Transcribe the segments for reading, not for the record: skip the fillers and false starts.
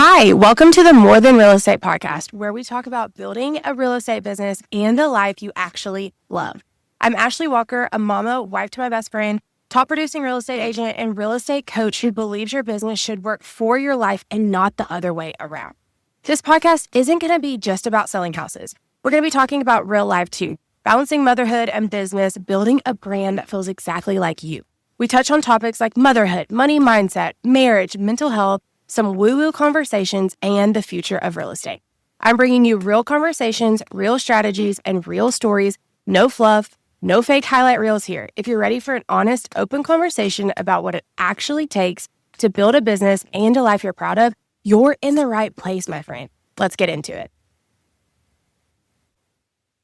Hi, welcome to the More Than Real Estate podcast, where we talk about building a real estate business and a life you actually love. I'm Ashley Walker, a mama, wife to my best friend, top producing real estate agent, and real estate coach who believes your business should work for your life and not the other way around. This podcast isn't going to be just about selling houses. We're going to be talking about real life too, balancing motherhood and business, building a brand that feels exactly like you. We touch on topics like motherhood, money mindset, marriage, mental health, some woo-woo conversations, and the future of real estate. I'm bringing you real conversations, real strategies, and real stories. No fluff, no fake highlight reels here. If you're ready for an honest, open conversation about what it actually takes to build a business and a life you're proud of, you're in the right place, my friend. Let's get into it.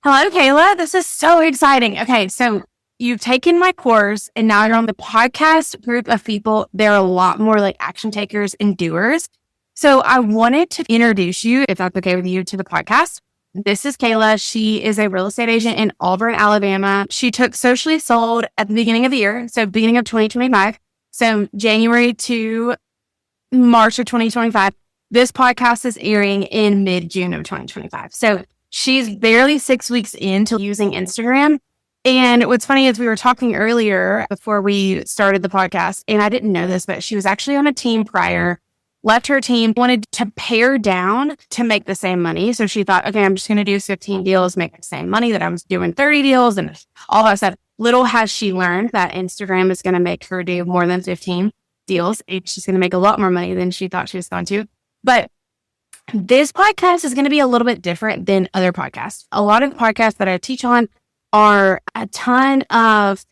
Hello, Kayla. This is so exciting. Okay, so you've taken my course and now you're on the podcast group of people. They're a lot more like action takers and doers. So I wanted to introduce you, if that's okay with you, to the podcast. This is Kayla. She is a real estate agent in Auburn, Alabama. She took Socially Sold at the beginning of the year, so beginning of 2025. So January to March of 2025. This podcast is airing in mid-June of 2025. So she's barely 6 weeks into using Instagram. And what's funny is we were talking earlier before we started the podcast, and I didn't know this, but she was actually on a team prior, left her team, wanted to pare down to make the same money. So she thought, okay, I'm just going to do 15 deals, make the same money that I was doing 30 deals and all that stuff. Little has she learned that Instagram is going to make her do more than 15 deals. She's going to make a lot more money than she thought she was going to. But this podcast is going to be a little bit different than other podcasts. A lot of the podcasts that I teach on are a ton of,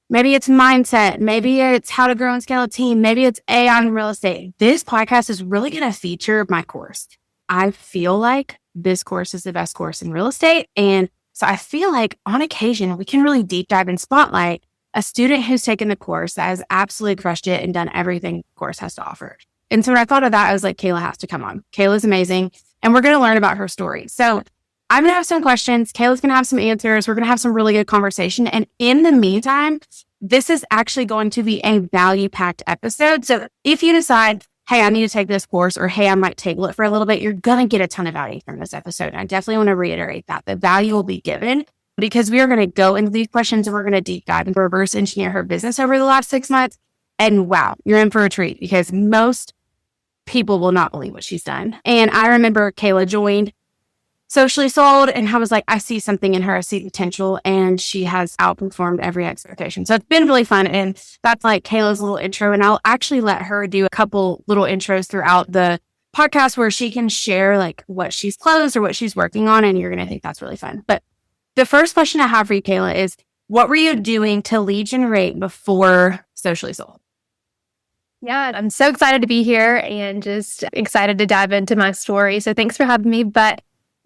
maybe it's mindset, maybe it's how to grow and scale a team, maybe it's AI in real estate. This podcast is really going to feature my course. I feel like this course is the best course in real estate. And so I feel like on occasion, we can really deep dive and spotlight a student who's taken the course that has absolutely crushed it and done everything the course has to offer. And so when I thought of that, I was like, Kayla has to come on. Kayla's amazing. And we're going to learn about her story. So I'm going to have some questions. Kayla's going to have some answers. We're going to have some really good conversation. And in the meantime, this is actually going to be a value-packed episode. So if you decide, hey, I need to take this course, or hey, I might table it for a little bit, you're going to get a ton of value from this episode. And I definitely want to reiterate that the value will be given because we are going to go into these questions and we're going to deep dive and reverse engineer her business over the last 6 months. And wow, you're in for a treat because most people will not believe what she's done. And I remember Kayla joined Socially Sold, and I was like, I see something in her, I see potential, and she has outperformed every expectation. So it's been really fun, and that's like Kayla's little intro, and I'll actually let her do a couple little intros throughout the podcast where she can share like what she's closed or what she's working on, and you're going to think that's really fun. But the first question I have for you, Kayla, is what were you doing to lead generate before Socially Sold? Yeah, I'm so excited to be here and just excited to dive into my story. So thanks for having me. But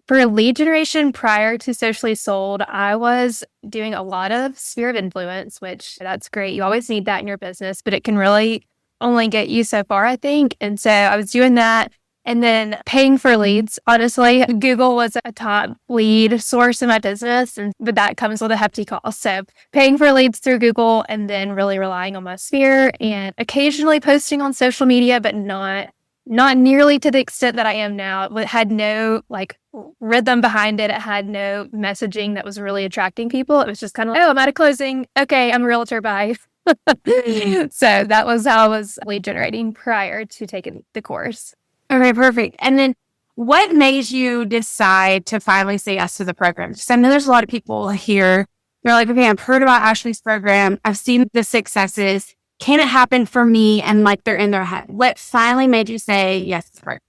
for lead generation prior to Socially Sold, I was doing a lot of sphere of influence, which that's great. You always need that in your business, but it can really only get you so far, I think. And so I was doing that and then paying for leads. Honestly, Google was a top lead source in my business, but that comes with a hefty cost. So paying for leads through Google and then really relying on my sphere and occasionally posting on social media, but not nearly to the extent that I am now. It had no like rhythm behind it. It had no messaging that was really attracting people. It was just kind of like, oh, I'm at a closing. Okay, I'm a realtor. Bye. So that was how I was lead generating prior to taking the course. Okay, perfect. And then what made you decide to finally say yes to the program? Because I know there's a lot of people here. They're like, okay, I've heard about Ashley's program. I've seen the successes. Can it happen for me? And like they're in their head. What finally made you say yes to the program?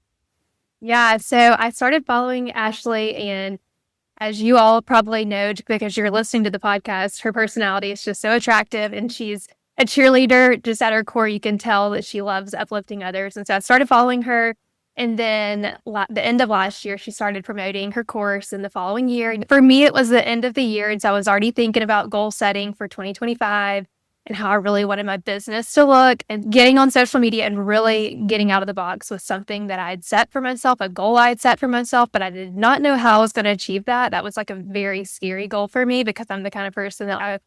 Yeah, so I started following Ashley, and as you all probably know, because you're listening to the podcast, her personality is just so attractive, and she's a cheerleader. Just at her core, you can tell that she loves uplifting others. And so I started following her. And then the end of last year, she started promoting her course in the following year. For me, it was the end of the year. And so I was already thinking about goal setting for 2025 and how I really wanted my business to look, and getting on social media and really getting out of the box was something that I had set for myself, a goal I had set for myself, but I did not know how I was going to achieve that. That was like a very scary goal for me because I'm the kind of person that I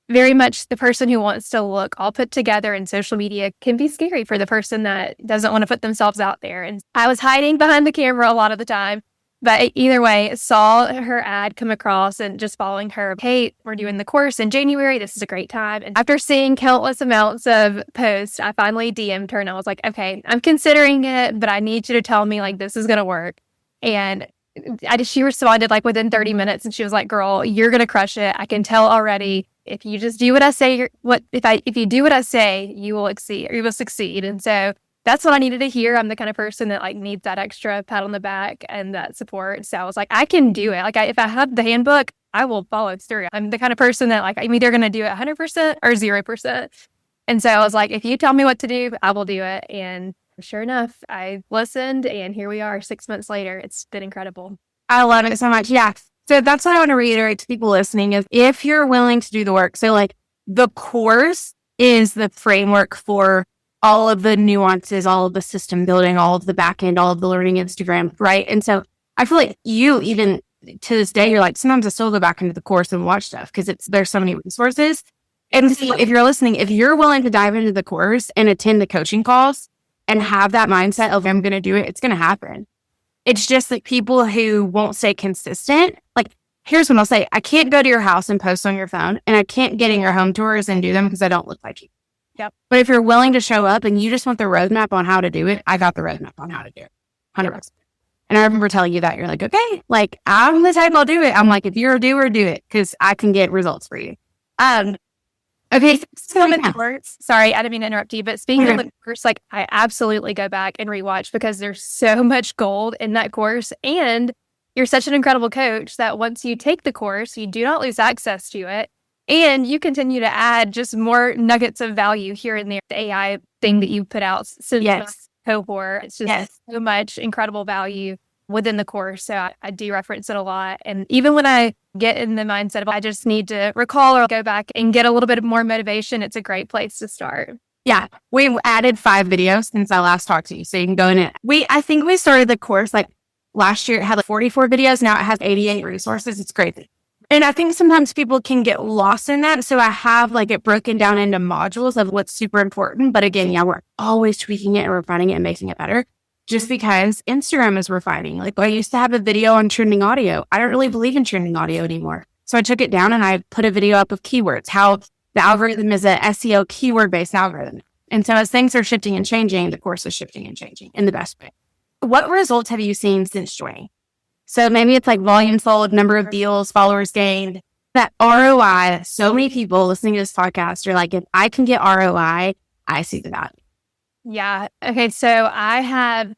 very much the person who wants to look all put together, and social media can be scary for the person that doesn't want to put themselves out there. And I was hiding behind the camera a lot of the time. But either way, saw her ad come across and just following her. Hey, we're doing the course in January. This is a great time. And after seeing countless amounts of posts, I finally DM'd her and I was like, okay, I'm considering it, but I need you to tell me like this is going to work. And she responded like within 30 minutes and she was like, girl, you're going to crush it. I can tell already. If you just do what I say, if you do what I say, you will exceed, or you will succeed. And so that's what I needed to hear. I'm the kind of person that like needs that extra pat on the back and that support. So I was like, I can do it. Like if I have the handbook, I will follow through. I'm the kind of person that like, I'm either going to do it 100% or 0%. And so I was like, if you tell me what to do, I will do it. And sure enough, I listened and here we are 6 months later. It's been incredible. I love it so much. Yeah. So that's what I want to reiterate to people listening is if you're willing to do the work. So like the course is the framework for all of the nuances, all of the system building, all of the back end, all of the learning Instagram, right? And so I feel like you even to this day, you're like, sometimes I still go back into the course and watch stuff because there's so many resources. And so if you're listening, if you're willing to dive into the course and attend the coaching calls and have that mindset of I'm going to do it, it's going to happen. It's just that people who won't stay consistent, like here's what I'll say. I can't go to your house and post on your phone and I can't get in your home tours and do them because I don't look like you. Yep. But if you're willing to show up and you just want the roadmap on how to do it, I got the roadmap on how to do it. 100%. And I remember telling you that you're like, okay, like I'm the type I'll do it. I'm like, if you're a doer, do it because I can get results for you. Okay. So sorry, I didn't mean to interrupt you, but speaking of the course, like I absolutely go back and rewatch because there's so much gold in that course. And you're such an incredible coach that once you take the course, you do not lose access to it. And you continue to add just more nuggets of value here and there. The AI thing that you put out since my cohort, it's just so much incredible value within the course. So I do reference it a lot. And even when I get in the mindset of I just need to recall or go back and get a little bit more motivation, it's a great place to start. Yeah. We added 5 videos since I last talked to you. So you can go in it. I think we started the course like last year. It had like 44 videos. Now it has 88 resources. It's crazy. And I think sometimes people can get lost in that. So I have like it broken down into modules of what's super important. But again, yeah, we're always tweaking it and refining it and making it better just because Instagram is refining. Like I used to have a video on trending audio. I don't really believe in trending audio anymore. So I took it down and I put a video up of keywords, how the algorithm is a SEO keyword-based algorithm. And so as things are shifting and changing, the course is shifting and changing in the best way. What results have you seen since joining? So maybe it's like volume sold, number of deals, followers gained, that ROI. So many people listening to this podcast are like, if I can get ROI, I see the value. Yeah. Okay. So I have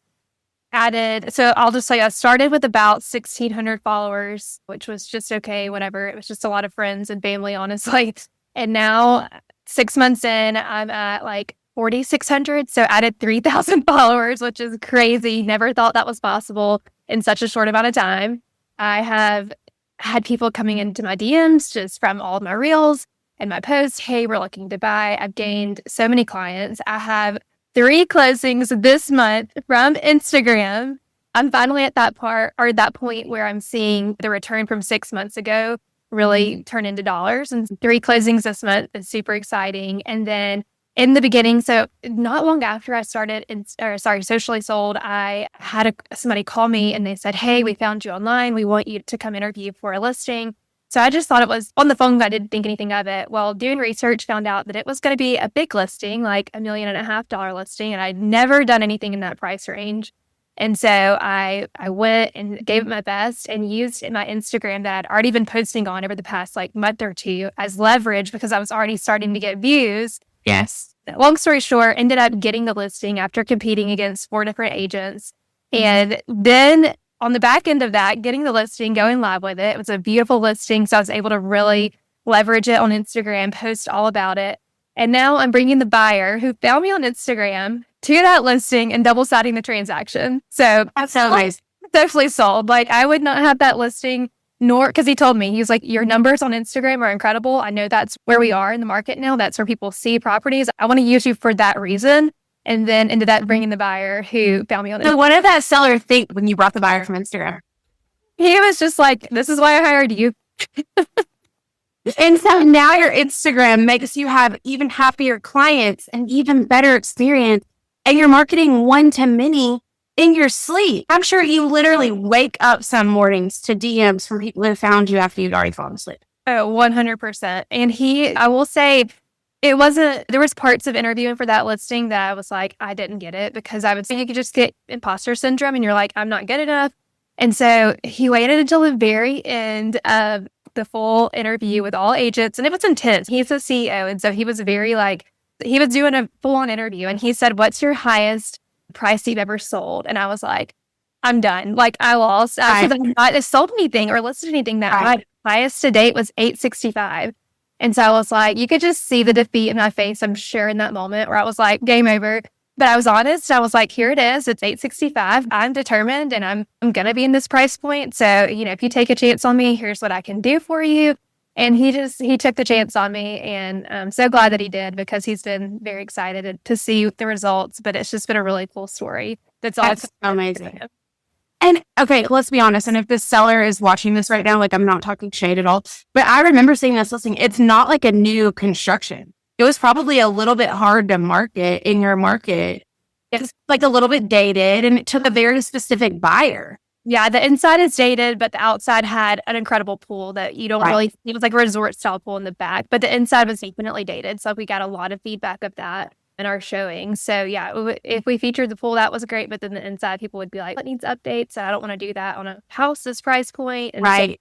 added, so I'll just say I started with about 1,600 followers, which was just okay, whatever. It was just a lot of friends and family, honestly. And now 6 months in, I'm at like 4,600. So added 3,000 followers, which is crazy. Never thought that was possible in such a short amount of time. I have had people coming into my DMs just from all of my reels and my posts. Hey, we're looking to buy. I've gained so many clients. I have 3 closings this month from Instagram. I'm finally at that point where I'm seeing the return from 6 months ago really turn into dollars. And 3 closings this month is super exciting. And then in the beginning, so not long after I started, Socially Sold, I had somebody call me and they said, hey, we found you online. We want you to come interview for a listing. So I just thought it was on the phone. I didn't think anything of it. Well, doing research, found out that it was going to be a big listing, like $1.5 million listing. And I'd never done anything in that price range. And so I went and gave it my best and used my Instagram that I'd already been posting on over the past like month or 2 as leverage because I was already starting to get views. Yes. Long story short, ended up getting the listing after competing against 4 different agents. And then on the back end of that, getting the listing, going live with it. It was a beautiful listing. So I was able to really leverage it on Instagram, post all about it. And now I'm bringing the buyer who found me on Instagram to that listing and double siding the transaction. So that's so nice. Definitely sold. Like I would not have that listing, nor because he told me, he was like, your numbers on Instagram are incredible. I know that's where we are in the market now. That's where people see properties. I want to use you for that reason. And then ended up bringing the buyer who found me on Instagram. So what did that seller think when you brought the buyer from Instagram? He was just like, this is why I hired you. And so now your Instagram makes you have even happier clients and even better experience. And you're marketing one to many in your sleep. I'm sure you literally wake up some mornings to DMs from people who found you after you'd already fallen asleep. Oh, 100%. And I will say, there was parts of interviewing for that listing that I was like, I didn't get it, because I would say you could just get imposter syndrome and you're like, I'm not good enough. And so he waited until the very end of the full interview with all agents, and it was intense. He's a CEO. And so he was he was doing a full on interview, and he said, what's your highest price you've ever sold? And I was like, I'm done. Like, I lost. I've not sold anything or listed anything that high. Highest to date was $865. And so I was like, you could just see the defeat in my face, I'm sure, in that moment, where I was like, game over. But I was honest. I was like, here it is. It's $865. I'm determined, and I'm going to be in this price point. So, if you take a chance on me, here's what I can do for you. And he took the chance on me. And I'm so glad that he did, because he's been very excited to see the results. But it's just been a really cool story. That's amazing. And okay, let's be honest. And if this seller is watching this right now, like, I'm not talking shade at all, but I remember seeing this listing. It's not like a new construction. It was probably a little bit hard to market in your market. It's like a little bit dated, and it took a very specific buyer. Yeah, the inside is dated, but the outside had an incredible pool that you don't really, it was like a resort style pool in the back, but the inside was definitely dated. So we got a lot of feedback of that in our showing. So yeah, if we featured the pool, that was great. But then the inside, people would be like, what needs updates? And I don't want to do that on a house this price point. And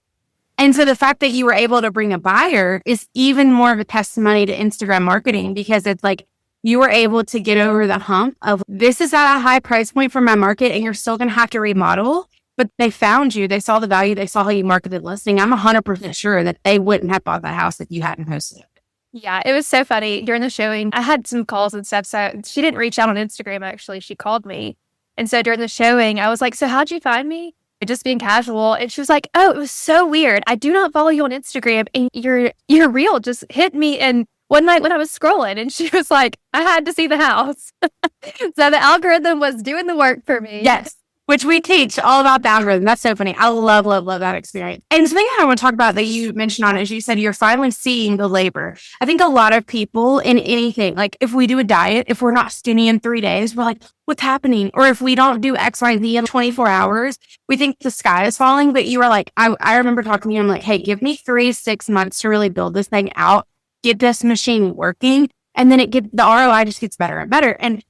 And so the fact that you were able to bring a buyer is even more of a testimony to Instagram marketing, because it's like you were able to get over the hump of, this is at a high price point for my market and you're still going to have to remodel. But they found you, they saw the value, they saw how you marketed the listing. I'm 100% sure that they wouldn't have bought that house if you hadn't hosted it. Yeah, it was so funny. During the showing, I had some calls and stuff. So she didn't reach out on Instagram, actually. She called me. And so during the showing, I was like, so how'd you find me? Just being casual. And she was like, oh, it was so weird. I do not follow you on Instagram, and your reel just hit me in one night when I was scrolling. And she was like, I had to see the house. So the algorithm was doing the work for me. Yes. Which we teach all about the algorithm. That's so funny. I love, love, love that experience. And something I want to talk about that you mentioned on it is, you said you're finally seeing the labor. I think a lot of people in anything, like if we do a diet, if we're not skinny in 3 days, we're like, what's happening? Or if we don't do X, Y, Z in 24 hours, we think the sky is falling. But you were like, I remember talking to you. I'm like, hey, give me 3-6 months to really build this thing out, get this machine working. And then the ROI just gets better and better. And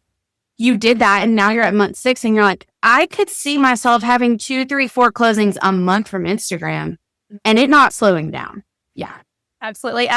you did that, and now you're at month 6, and you're like, I could see myself having 2, 3, 4 closings a month from Instagram, and it not slowing down. Yeah, absolutely.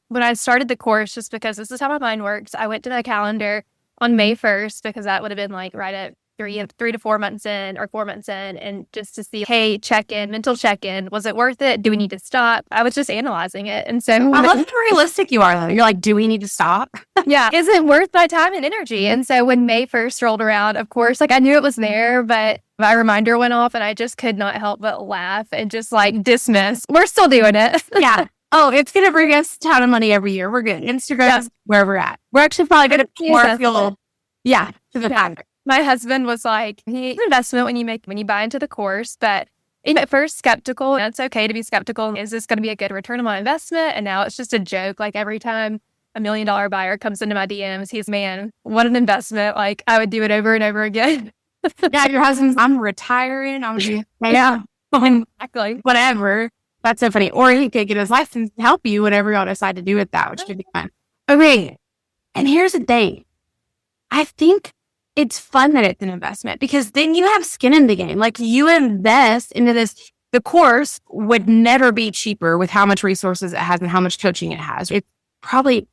When I started the course, just because this is how my mind works, I went to the calendar on May 1st, because that would have been like right at 3 to 4 months in, or 4 months in, and just to see, hey, mental check-in. Was it worth it? Do we need to stop? I was just analyzing it. And so I love how realistic you are, though. You're like, do we need to stop? Yeah. Is it worth my time and energy? And so when May 1st rolled around, of course, like I knew it was there, but my reminder went off, and I just could not help but laugh and just like dismiss. We're still doing it. Yeah. Oh, it's going to bring us a ton of money every year. We're good. Instagram is where we're at. We're actually probably going to more fuel. Yeah. To the factor. My husband was like, it's an investment when you buy into the course, but at first skeptical. And it's okay to be skeptical. Is this going to be a good return on my investment? And now it's just a joke. Like every time $1 million buyer comes into my DMs, he's, man, what an investment. Like I would do it over and over again. Yeah, your husband's, I'm retiring. Exactly. Whatever. That's so funny. Or he could get his license and help you whenever y'all decide to do with that, which could be fun. Okay. And here's the thing. I think it's fun that it's an investment, because then you have skin in the game. Like you invest into this. The course would never be cheaper with how much resources it has and how much coaching it has. It's probably,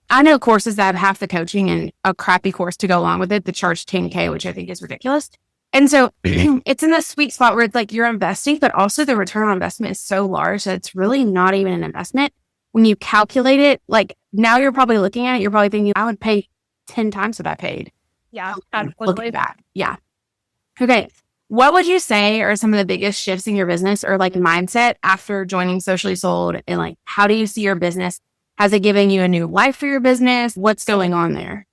I know courses that have half the coaching and a crappy course to go along with it that charge $10K, which I think is ridiculous. And so it's in the sweet spot where it's like you're investing, but also the return on investment is so large that it's really not even an investment. When you calculate it, like now you're probably looking at it, you're probably thinking, I would pay 10 times what I paid. Yeah, looking back. Yeah. Okay. What would you say are some of the biggest shifts in your business or like mindset after joining Socially Sold? And like, how do you see your business? Has it given you a new life for your business? What's going on there?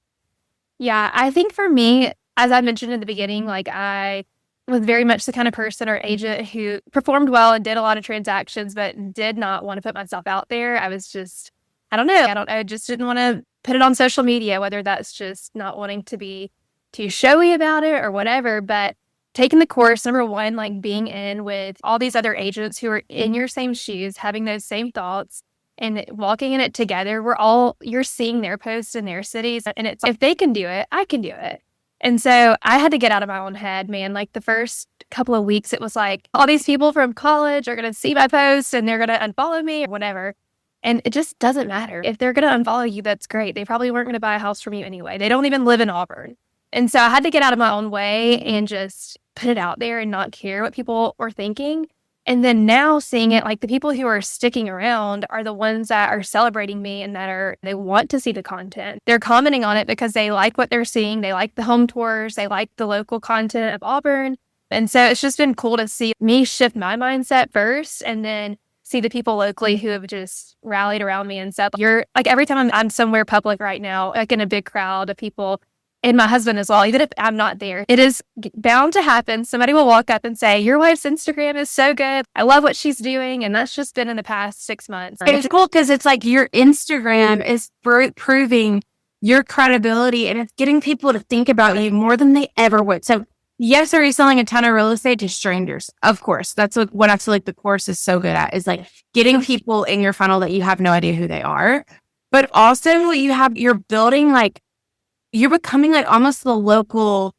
Yeah, I think for me, as I mentioned in the beginning, like I was very much the kind of person or agent who performed well and did a lot of transactions, but did not want to put myself out there. I was just, I just didn't want to put it on social media, whether that's just not wanting to be too showy about it or whatever. But taking the course, number one, like being in with all these other agents who are in your same shoes, having those same thoughts and walking in it together, you're seeing their posts in their cities. And it's, if they can do it, I can do it. And so I had to get out of my own head, man. Like the first couple of weeks, it was like all these people from college are going to see my posts and they're going to unfollow me or whatever. And it just doesn't matter. If they're going to unfollow you, that's great. They probably weren't going to buy a house from you anyway. They don't even live in Auburn. And so I had to get out of my own way and just put it out there and not care what people were thinking. And then now seeing it, like the people who are sticking around are the ones that are celebrating me and they want to see the content. They're commenting on it because they like what they're seeing. They like the home tours. They like the local content of Auburn. And so it's just been cool to see me shift my mindset first and then see the people locally who have just rallied around me and said, you're like, every time I'm somewhere public right now, like in a big crowd of people, and my husband as well, even if I'm not there, it is bound to happen. Somebody will walk up and say, your wife's Instagram is so good. I love what she's doing. And that's just been in the past 6 months. It's cool because it's like your Instagram is proving your credibility and it's getting people to think about you more than they ever would. So yes, are you selling a ton of real estate to strangers? Of course. That's what I feel like the course is so good at, is like getting people in your funnel that you have no idea who they are. But also you're building like, you're becoming like almost the local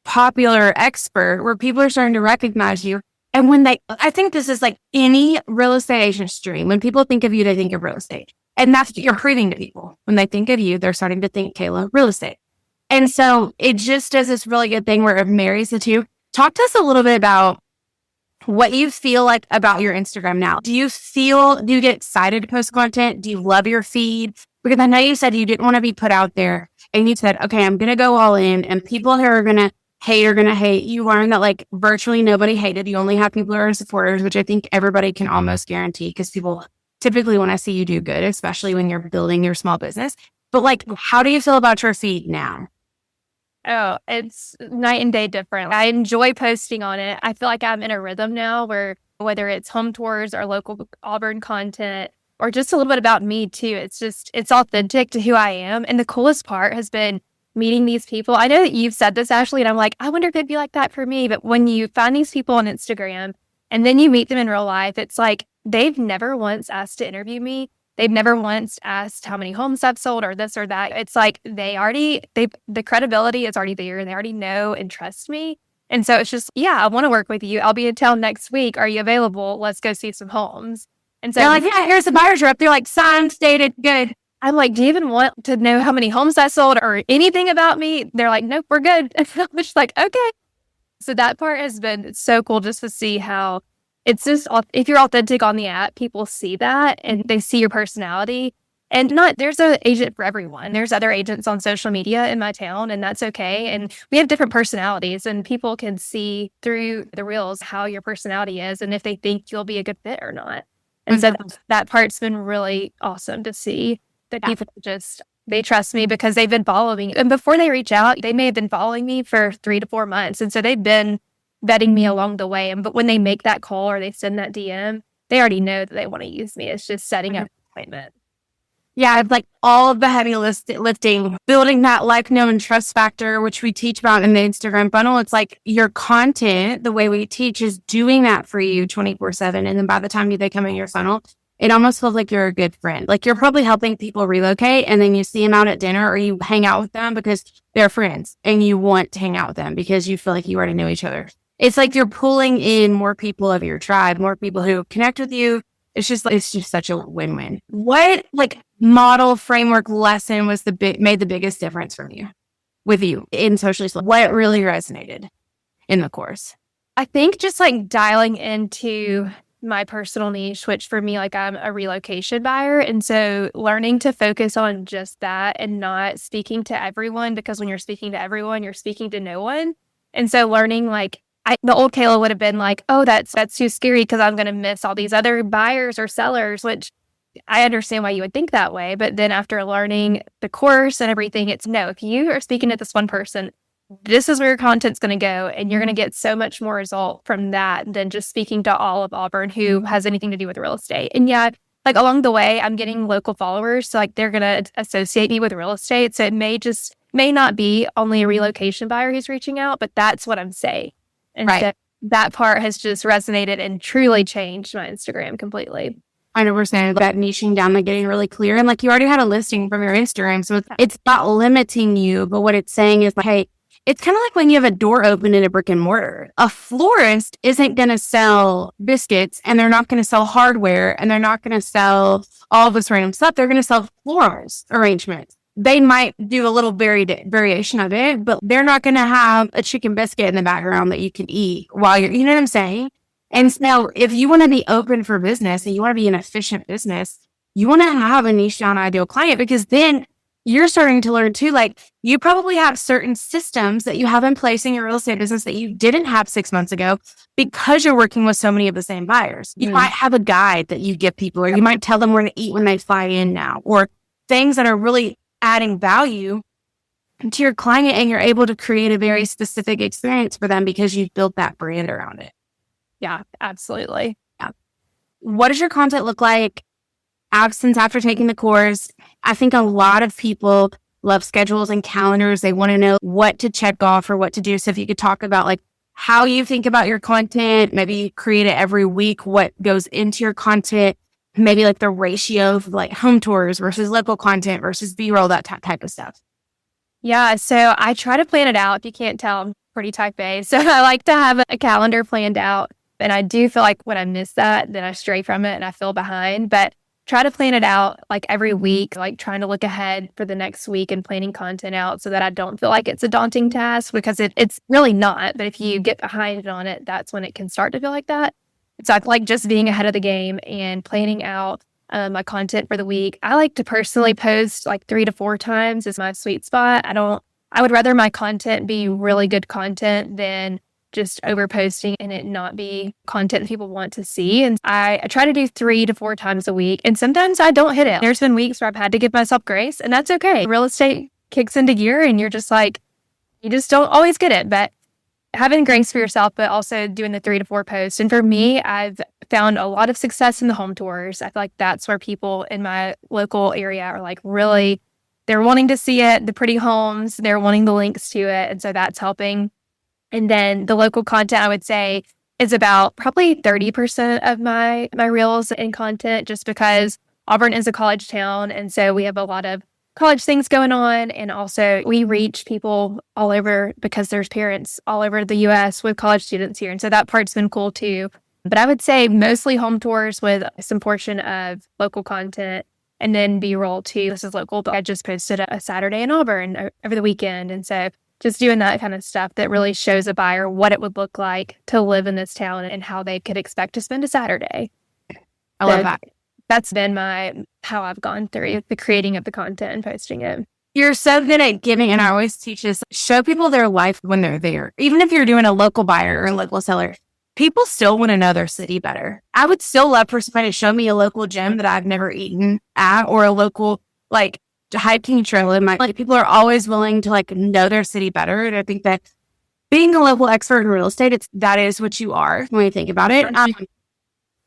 popular expert where people are starting to recognize you. And I think this is like any real estate agent's dream. When people think of you, they think of real estate. And that's what you're proving to people. When they think of you, they're starting to think, Kayla, real estate. And so it just does this really good thing where it marries the two. Talk to us a little bit about what you feel like about your Instagram now. Do you get excited to post content? Do you love your feed? Because I know you said you didn't want to be put out there and you said, okay, I'm going to go all in, and people who are going to hate. You learn that like virtually nobody hated. You only have people who are supporters, which I think everybody can almost guarantee because people typically want to see you do good, especially when you're building your small business. But like, how do you feel about your feed now? Oh, it's night and day different. I enjoy posting on it. I feel like I'm in a rhythm now where whether it's home tours or local Auburn content or just a little bit about me too, it's authentic to who I am. And the coolest part has been meeting these people. I know that you've said this, Ashley, and I'm like, I wonder if it'd be like that for me. But when you find these people on Instagram and then you meet them in real life, it's like they've never once asked to interview me. They've never once asked how many homes I've sold or this or that. It's like the credibility is already there and they already know and trust me. And so it's just, yeah, I want to work with you. I'll be in town next week. Are you available? Let's go see some homes. And so they're like, yeah, here's the buyer's rep. They're like, signed, stated, good. I'm like, do you even want to know how many homes I sold or anything about me? They're like, nope, we're good. And I'm just like, okay. So that part has been so cool just to see how it's just, if you're authentic on the app, people see that and they see your personality. And there's an agent for everyone. There's other agents on social media in my town, and that's okay. And we have different personalities, and people can see through the reels how your personality is and if they think you'll be a good fit or not. And so that part's been really awesome to see that people they trust me because they've been following me. And before they reach out, they may have been following me for 3 to 4 months. And so they've been vetting me along the way. But when they make that call or they send that DM, they already know that they want to use me. It's just setting up an appointment. Yeah, it's like all of the heavy lifting, building that like, know, and trust factor, which we teach about in the Instagram funnel. It's like your content, the way we teach, is doing that for you 24/7. And then by the time they come in your funnel, it almost feels like you're a good friend. Like you're probably helping people relocate and then you see them out at dinner or you hang out with them because they're friends and you want to hang out with them because you feel like you already know each other. It's like you're pulling in more people of your tribe, more people who connect with you. It's just such a win-win. What like model framework lesson was made the biggest difference from you with you in socially slow? What really resonated in the course? I think just like dialing into my personal niche, which for me, like I'm a relocation buyer. And so learning to focus on just that and not speaking to everyone, because when you're speaking to everyone, you're speaking to no one. And so learning like the old Kayla would have been like, oh, that's too scary because I'm going to miss all these other buyers or sellers, which I understand why you would think that way. But then after learning the course and everything, it's no, if you are speaking to this one person, this is where your content's going to go. And you're going to get so much more result from that than just speaking to all of Auburn who has anything to do with real estate. And yeah, like along the way, I'm getting local followers. So like they're going to associate me with real estate. So it may not be only a relocation buyer who's reaching out, but that's what I'm saying. And so that part has just resonated and truly changed my Instagram completely. 100%. That niching down, like getting really clear. And like you already had a listing from your Instagram. So it's not limiting you, but what it's saying is like, hey, it's kind of like when you have a door open in a brick and mortar. A florist isn't going to sell biscuits, and they're not going to sell hardware, and they're not going to sell all this random stuff. They're going to sell florals arrangements. They might do a little variation of it, but they're not going to have a chicken biscuit in the background that you can eat while you know what I'm saying? And so if you want to be open for business and you want to be an efficient business, you want to have a niche down ideal client, because then you're starting to learn too, like you probably have certain systems that you have in place in your real estate business that you didn't have 6 months ago because you're working with so many of the same buyers. You might have a guide that you give people, or you might tell them where to eat when they fly in now, or things that are really adding value to your client, and you're able to create a very specific experience for them because you've built that brand around it. Yeah, absolutely. Yeah. What does your content look like after taking the course? I think a lot of people love schedules and calendars. They want to know what to check off or what to do. So if you could talk about like how you think about your content, maybe you create it every week, what goes into your content, maybe like the ratio of like home tours versus local content versus B-roll, that type of stuff. Yeah, so I try to plan it out. If you can't tell, I'm pretty type A. So I like to have a calendar planned out. And I do feel like when I miss that, then I stray from it and I feel behind. But try to plan it out like every week, like trying to look ahead for the next week and planning content out so that I don't feel like it's a daunting task, because it's really not. But if you get behind on it, that's when it can start to feel like that. So I like just being ahead of the game and planning out my content for the week. I like to personally post like 3 to 4 times is my sweet spot. I would rather my content be really good content than just over posting and it not be content that people want to see. And I try to do 3 to 4 times a week. And sometimes I don't hit it. There's been weeks where I've had to give myself grace, and that's okay. Real estate kicks into gear and you're just like, you just don't always get it. But having grace for yourself, but also doing the 3 to 4 posts. And for me, I've found a lot of success in the home tours. I feel like that's where people in my local area are like really, they're wanting to see it, the pretty homes, they're wanting the links to it. And so that's helping. And then the local content, I would say, is about probably 30% of my reels and content, just because Auburn is a college town. And so we have a lot of college things going on. And also we reach people all over because there's parents all over the US with college students here. And so that part's been cool too. But I would say mostly home tours with some portion of local content, and then B-roll too. This is local, but I just posted a Saturday in Auburn over the weekend. And so just doing that kind of stuff that really shows a buyer what it would look like to live in this town and how they could expect to spend a Saturday. I love that. That's been how I've gone through the creating of the content and posting it. You're so good at giving, and I always teach this, show people their life when they're there. Even if you're doing a local buyer or a local seller, people still want to know their city better. I would still love for somebody to show me a local gym that I've never eaten at, or a local like hiking trail in my, like, people are always willing to like know their city better. And I think that being a local expert in real estate, that is what you are when you think about it.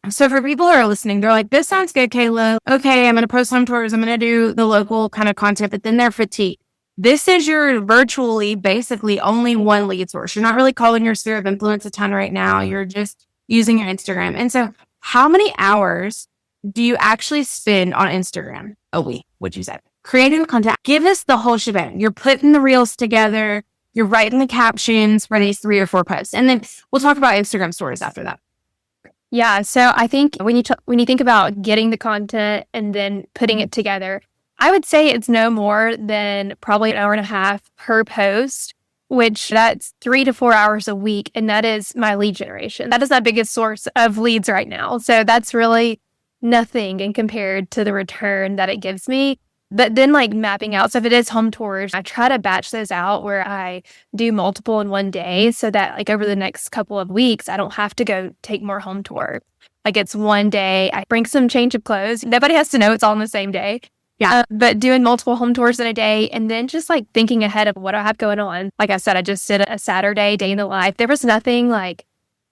So for people who are listening, they're like, this sounds good, Kayla. Okay, I'm going to post home tours. I'm going to do the local kind of content, but then they're fatigued. This is your virtually basically only one lead source. You're not really calling your sphere of influence a ton right now. You're just using your Instagram. And so how many hours do you actually spend on Instagram a week, would you say? Creating content. Give us the whole shebang. You're putting the reels together. You're writing the captions for these 3 or 4 posts. And then we'll talk about Instagram stories after that. Yeah. So I think when you think about getting the content and then putting it together, I would say it's no more than probably an hour and a half per post, which that's 3 to 4 hours a week. And that is my lead generation. That is my biggest source of leads right now. So that's really nothing in compared to the return that it gives me. But then like mapping out, so if it is home tours, I try to batch those out where I do multiple in one day so that like over the next couple of weeks, I don't have to go take more home tours. Like it's one day, I bring some change of clothes. Nobody has to know it's all on the same day. Yeah. But doing multiple home tours in a day and then just like thinking ahead of what I have going on. Like I said, I just did a Saturday day in the life. There was nothing like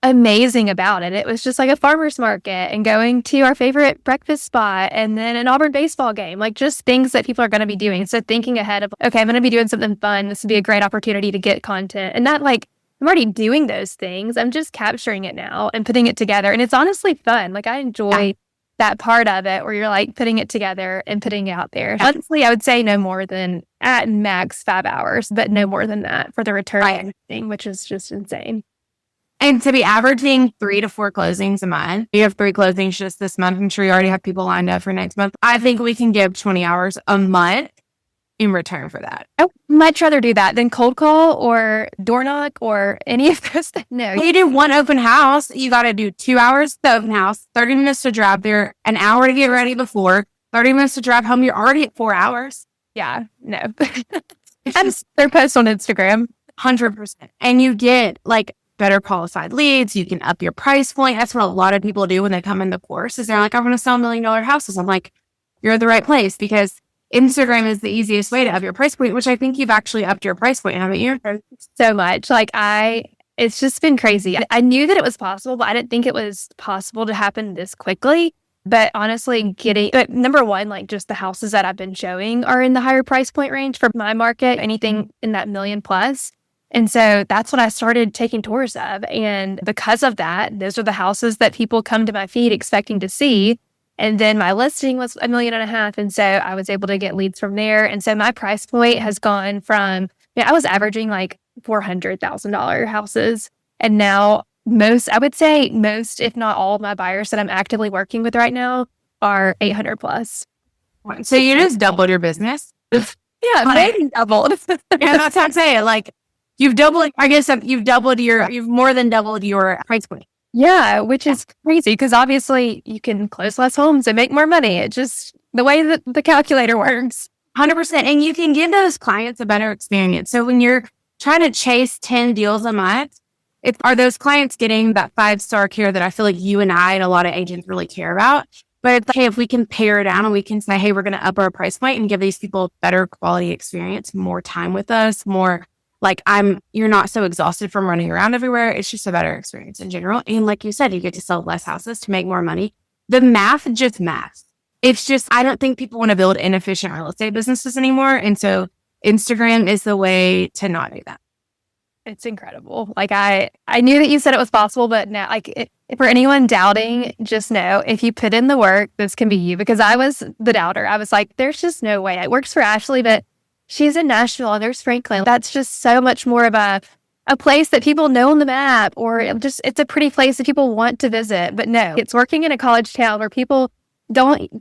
amazing about it. It was just like a farmer's market and going to our favorite breakfast spot and then an Auburn baseball game, like just things that people are going to be doing. So thinking ahead of, okay, I'm going to be doing something fun. This would be a great opportunity to get content and not like, I'm already doing those things. I'm just capturing it now and putting it together. And it's honestly fun. Like I enjoy that part of it where you're like putting it together and putting it out there. Honestly, I would say no more than at max 5 hours, but no more than that for the return thing, which is just insane. And to be averaging 3 to 4 closings a month, you have 3 closings just this month. I'm sure you already have people lined up for next month. I think we can give 20 hours a month in return for that. I would much rather do that than cold call or door knock or any of those things. No. You do one open house, you got to do 2 hours to the open house, 30 minutes to drive there, an hour to get ready before, 30 minutes to drive home. You're already at 4 hours. Yeah, no. And their posts on Instagram. 100%. And you get like better qualified leads. You can up your price point. That's what a lot of people do when they come in the course is they're like, I want to sell $1 million houses. I'm like, you're at the right place because Instagram is the easiest way to up your price point, which I think you've actually upped your price point, haven't you? So much. Like it's just been crazy. I knew that it was possible, but I didn't think it was possible to happen this quickly. But honestly, number one, like just the houses that I've been showing are in the higher price point range for my market, anything in that $1 million plus. And so that's what I started taking tours of. And because of that, those are the houses that people come to my feed expecting to see. And then my listing was $1.5 million. And so I was able to get leads from there. And so my price point has gone from, I was averaging like $400,000 houses. And now I would say most, if not all of my buyers that I'm actively working with right now are 800 plus. So you just doubled your business? Yeah, maybe doubled. Yeah, that's how I'm saying. Like you've more than doubled your price point. Yeah, which is crazy because obviously you can close less homes and make more money. It's just the way that the calculator works. 100%. And you can give those clients a better experience. So when you're trying to chase 10 deals a month, are those clients getting that 5-star care that I feel like you and I and a lot of agents really care about? But it's like, hey, if we can pare down and we can say, hey, we're going to up our price point and give these people better quality experience, more time with us, more like you're not so exhausted from running around everywhere. It's just a better experience in general. And like you said, you get to sell less houses to make more money. The math just math. It's just, I don't think people want to build inefficient real estate businesses anymore. And so Instagram is the way to not do that. It's incredible. Like I knew that you said it was possible, but now for anyone doubting, just know if you put in the work, this can be you because I was the doubter. I was like, there's just no way. It works for Ashley, but she's in Nashville and there's Franklin. That's just so much more of a place that people know on the map or it's a pretty place that people want to visit. But no, it's working in a college town where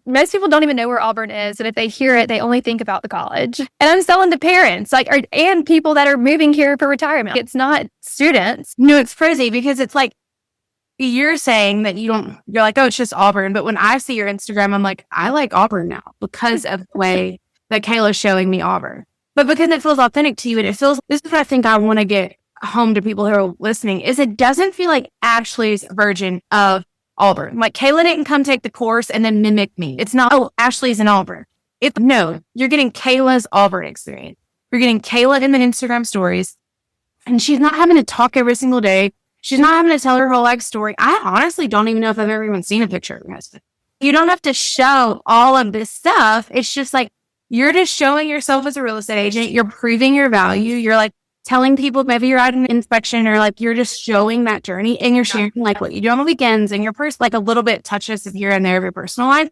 most people don't even know where Auburn is. And if they hear it, they only think about the college. And I'm selling to parents and people that are moving here for retirement. It's not students. No, it's crazy because it's like, you're saying that you're like, oh, it's just Auburn. But when I see your Instagram, I'm like, I like Auburn now because of the way that Kayla's showing me Auburn. But because it feels authentic to you and this is what I think I want to get home to people who are listening is it doesn't feel like Ashley's version of Auburn. Like Kayla didn't come take the course and then mimic me. It's not, oh, Ashley's in Auburn. No, you're getting Kayla's Auburn experience. You're getting Kayla in the Instagram stories and she's not having to talk every single day. She's not having to tell her whole life story. I honestly don't even know if I've ever even seen a picture of her. You don't have to show all of this stuff. It's just like, you're just showing yourself as a real estate agent. You're proving your value. You're like telling people maybe you're at an inspection or like you're just showing that journey and you're sharing like what you do on the weekends and your like a little bit touches here and there of your personal life.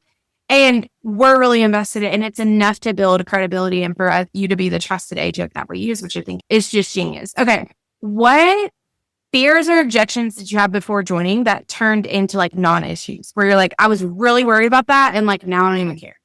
And we're really invested in it. And it's enough to build credibility and for you to be the trusted agent that we use, which I think is just genius. Okay. What fears or objections did you have before joining that turned into like non-issues where you're like, I was really worried about that. And like, now I don't even care.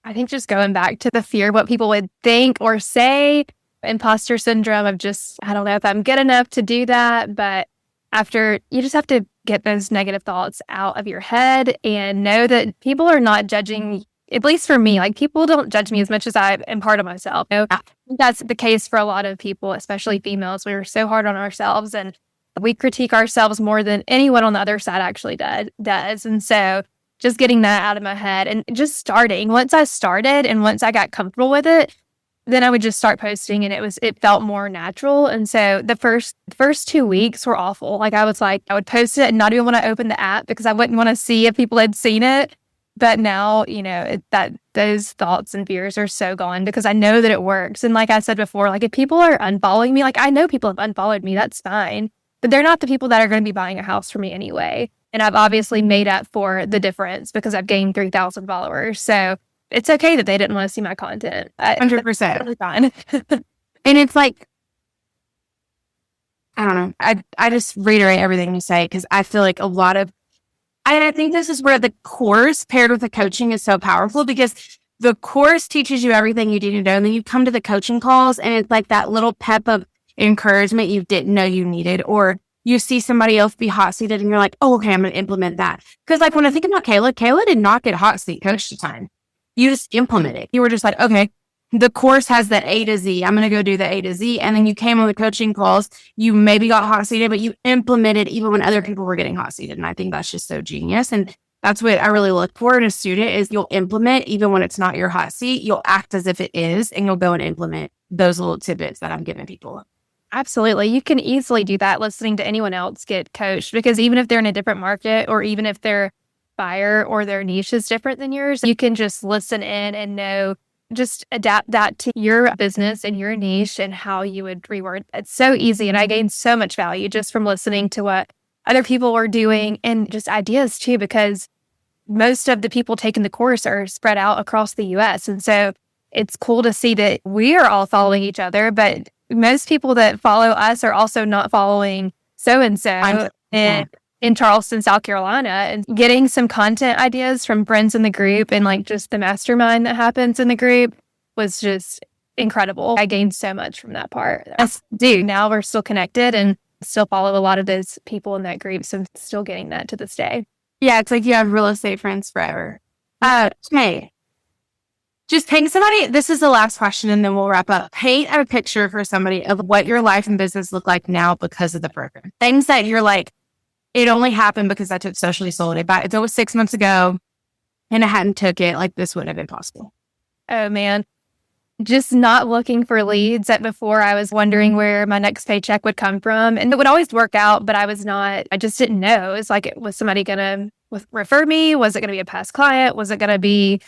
I think just going back to the fear of what people would think or say, imposter syndrome of just, I don't know if I'm good enough to do that. But you just have to get those negative thoughts out of your head and know that people are not judging, at least for me, like people don't judge me as much as I am hard on myself. That's the case for a lot of people, especially females. We're so hard on ourselves and we critique ourselves more than anyone on the other side actually does. And so just getting that out of my head and just starting. Once I started and once I got comfortable with it, then I would just start posting and it felt more natural. And so the first 2 weeks were awful. Like I would post it and not even want to open the app because I wouldn't want to see if people had seen it. But now, that those thoughts and fears are so gone because I know that it works. And like I said before, like if people are unfollowing me, like I know people have unfollowed me, that's fine. But they're not the people that are going to be buying a house from me anyway. And I've obviously made up for the difference because I've gained 3,000 followers. So it's okay that they didn't want to see my content. 100%. Totally fine. And it's like, I don't know. I just reiterate everything you say because I feel like I think this is where the course paired with the coaching is so powerful because the course teaches you everything you need to know. And then you come to the coaching calls and it's like that little pep of encouragement you didn't know you needed, or you see somebody else be hot seated and you're like, oh, okay, I'm going to implement that. Because like when I think about Kayla did not get hot seat coached a time. You just implement it. You were just like, okay, the course has that A to Z. I'm going to go do the A to Z. And then you came on the coaching calls. You maybe got hot seated, but you implemented even when other people were getting hot seated. And I think that's just so genius. And that's what I really look for in a student is you'll implement even when it's not your hot seat. You'll act as if it is, and you'll go and implement those little tidbits that I'm giving people. Absolutely. You can easily do that listening to anyone else get coached because even if they're in a different market or even if their buyer or their niche is different than yours, you can just listen in and know, just adapt that to your business and your niche and how you would reword. It's so easy. And I gained so much value just from listening to what other people were doing and just ideas too, because most of the people taking the course are spread out across the US. And so it's cool to see that we are all following each other, but most people that follow us are also not following so-and-so in Charleston, South Carolina, and getting some content ideas from friends in the group and like just the mastermind that happens in the group was just incredible. I gained so much from that part. Now we're still connected and still follow a lot of those people in that group. So I'm still getting that to this day. Yeah, it's like you have real estate friends forever. Hey, just paint somebody. This is the last question and then we'll wrap up. Paint a picture for somebody of what your life and business look like now because of the program. Things that you're like, it only happened because I took Socially Sold. If it was 6 months ago and I hadn't took it, like this wouldn't have been possible. Oh man. Just not looking for leads. Before I was wondering where my next paycheck would come from. And it would always work out, but I just didn't know. It's like, was somebody going to refer me? Was it going to be a past client? Was it going to be,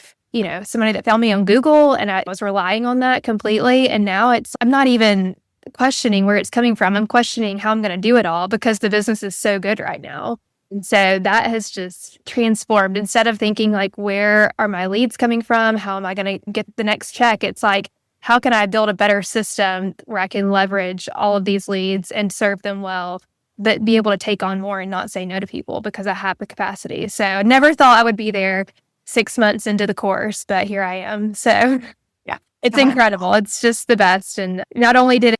somebody that found me on Google? And I was relying on that completely. And now I'm not even questioning where it's coming from. I'm questioning how I'm going to do it all because the business is so good right now. And so that has just transformed. Instead of thinking like, where are my leads coming from? How am I going to get the next check? It's like, how can I build a better system where I can leverage all of these leads and serve them well, but be able to take on more and not say no to people because I have the capacity. So I never thought I would be there 6 months into the course, but here I am. So yeah, it's incredible. It's just the best. And not only did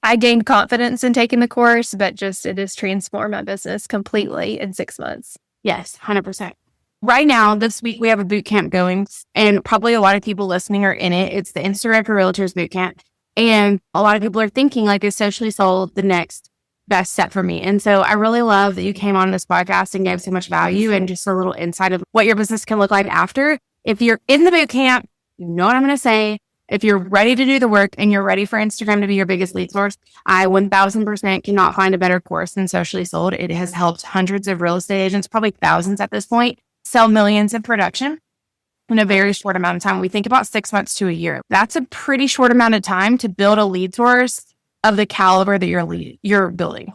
I gained confidence in taking the course, but just it has transformed my business completely in 6 months. Yes, 100%. Right now, this week, we have a boot camp going, and probably a lot of people listening are in it. It's the Instagram for Realtors boot camp. And a lot of people are thinking, like, is Socially Sold the next best step for me? And so I really love that you came on this podcast and gave so much value and just a little insight of what your business can look like after. If you're in the boot camp, you know what I'm going to say. If you're ready to do the work and you're ready for Instagram to be your biggest lead source, I 1000% cannot find a better course than Socially Sold. It has helped hundreds of real estate agents, probably thousands at this point, sell millions in production in a very short amount of time. We think about 6 months to a year. That's a pretty short amount of time to build a lead source of the caliber that you're building.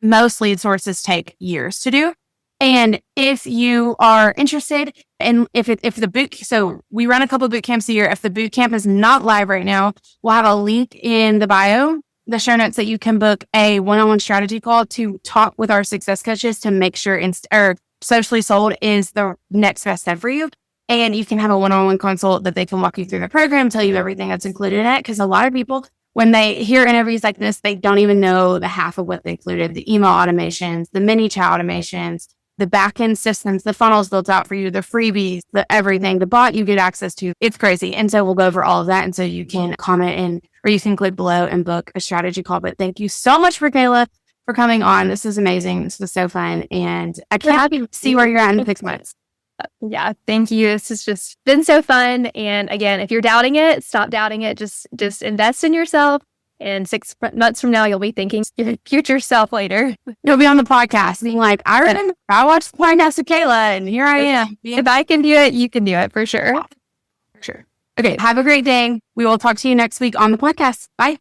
Most lead sources take years to do. And if you are interested in so we run a couple of boot camps a year. If the boot camp is not live right now, we'll have a link in the bio, the show notes, that you can book a one-on-one strategy call to talk with our success coaches to make sure Socially Sold is the next best step for you. And you can have a one-on-one consult that they can walk you through the program, tell you everything that's included in it. Because a lot of people, when they hear interviews like this, they don't even know the half of what they included: the email automations, the mini chat automations, the back-end systems, the funnels built out for you, the freebies, the everything, the bot you get access to. It's crazy. And so we'll go over all of that. And so you can comment or you can click below and book a strategy call. But thank you so much for Kayla for coming on. This is amazing. This was so fun. And I can't see where you're at in 6 months. Yeah, thank you. This has just been so fun. And again, if you're doubting it, stop doubting it. Just invest in yourself. And 6 months from now, you'll be thanking your future self later. You'll be on the podcast being like, I remember I watched the podcast with Kayla and here I am. If I can do it, you can do it for sure. For sure. Okay. Have a great day. We will talk to you next week on the podcast. Bye.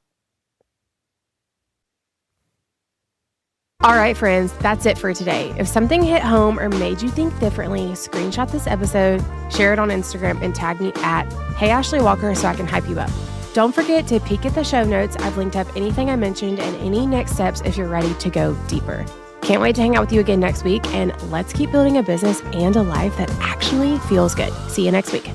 All right, friends, that's it for today. If something hit home or made you think differently, screenshot this episode, share it on Instagram, and tag me at @HeyAshleyWalker so I can hype you up. Don't forget to peek at the show notes. I've linked up anything I mentioned and any next steps if you're ready to go deeper. Can't wait to hang out with you again next week, and let's keep building a business and a life that actually feels good. See you next week.